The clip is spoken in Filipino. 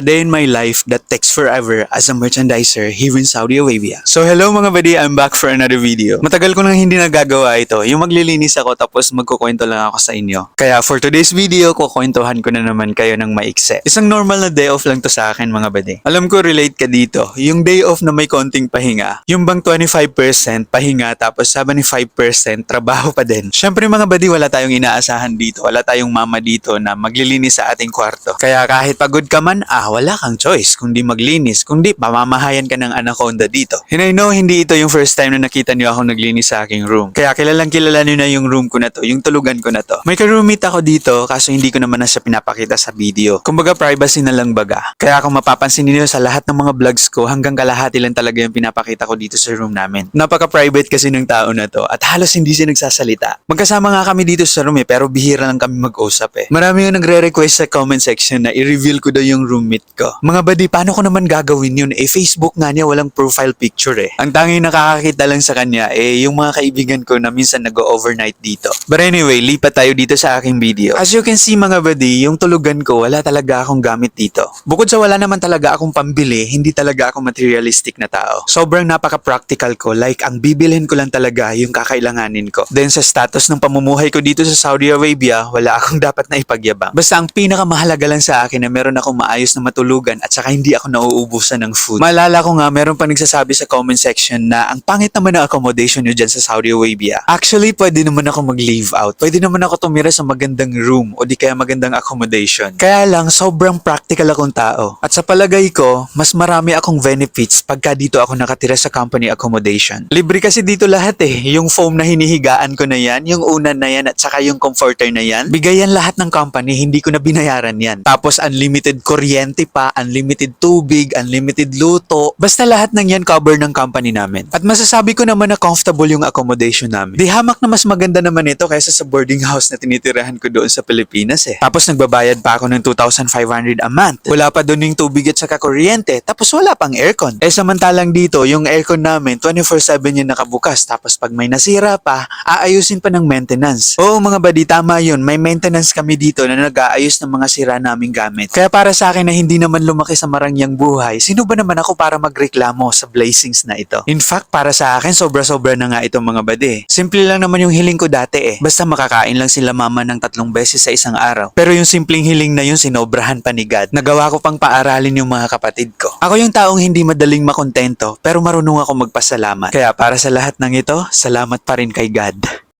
A day in my life that takes forever as a merchandiser here in Saudi Arabia. So hello mga buddy, I'm back for another video. Matagal ko nang hindi nagagawa ito, yung maglilinis ako tapos magkukwento lang ako sa inyo. Kaya for today's video, kukwentuhan ko na naman kayo ng maikse. Isang normal na day off lang to sa akin mga buddy. Alam ko relate ka dito, yung day off na may konting pahinga, yung bang 25% pahinga tapos 75% trabaho pa din. Syempre mga buddy, wala tayong inaasahan dito, wala tayong mama dito na maglilinis sa ating kwarto. Kaya kahit pagod ka man, wala kang choice kundi maglinis, kundi mamamahayan ka ng anaconda dito. And I know hindi ito yung first time na nakita niyo ako naglinis sa aking room. Kaya kilalang kilala niyo na yung room ko na to, yung tulugan ko na to. May ka-roommate ako dito kaso hindi ko naman na siya pinapakita sa video. Kumbaga privacy na lang baga. Kaya kung mapapansin niyo sa lahat ng mga vlogs ko, hanggang kalahati lang talaga yung pinapakita ko dito sa room namin. Napaka-private kasi ng tao na to at halos hindi siya nagsasalita. Magkasama nga kami dito sa room pero bihira lang kami mag-usap Marami yung nagre-request sa comment section na i-reveal ko daw yung roommate ko. Mga buddy, paano ko naman gagawin yun? Facebook nga niya walang profile picture Ang tanging nakakakita lang sa kanya yung mga kaibigan ko na minsan nag-overnight dito. But anyway, lipat tayo dito sa aking video. As you can see mga buddy, yung tulugan ko wala talaga akong gamit dito. Bukod sa wala naman talaga akong pambili, hindi talaga ako materialistic na tao. Sobrang napaka-practical ko, like ang bibilhin ko lang talaga yung kakailanganin ko. Then sa status ng pamumuhay ko dito sa Saudi Arabia, wala akong dapat na ipagyabang. Basta ang pinakamahalaga lang sa akin na meron akong maayos na matulugan at saka hindi ako nauubusan ng food. Maalala ko nga, meron pa nagsasabi sa comment section na ang pangit naman ng accommodation nyo dyan sa Saudi Arabia. Actually, pwede naman ako mag-leave out. Pwede naman ako tumira sa magandang room o di kaya magandang accommodation. Kaya lang, sobrang practical akong tao. At sa palagay ko, mas marami akong benefits pagka dito ako nakatira sa company accommodation. Libre kasi dito lahat Yung foam na hinihigaan ko na yan, yung unan na yan at saka yung comforter na yan. Bigayan lahat ng company, hindi ko na binayaran yan. Tapos unlimited kuryente pa, unlimited tubig, unlimited luto. Basta lahat ng yan cover ng company namin. At masasabi ko naman na comfortable yung accommodation namin. Di hamak na mas maganda naman ito kaysa sa boarding house na tinitirahan ko doon sa Pilipinas Tapos nagbabayad pa ako ng 2,500 a month. Wala pa doon yung tubig at saka kuryente. Tapos wala pang aircon. Samantalang dito, yung aircon namin 24/7 yung nakabukas. Tapos pag may nasira pa, aayusin pa ng maintenance. Oo mga buddy, tama yun. May maintenance kami dito na nag-aayos ng mga sira naming gamit. Kaya para sa akin na hindi naman lumaki sa marangyang buhay, sino ba naman ako para magreklamo sa blessings na ito? In fact, para sa akin, sobra-sobra na nga itong mga buddy. Simple lang naman yung hiling ko dati Basta makakain lang sila mama ng 3 beses sa isang araw. Pero yung simpleng hiling na yun, sinobrahan pa ni God. Nagawa ko pang paaralin yung mga kapatid ko. Ako yung taong hindi madaling makontento, pero marunong ako magpasalamat. Kaya para sa lahat ng ito, salamat pa rin kay God.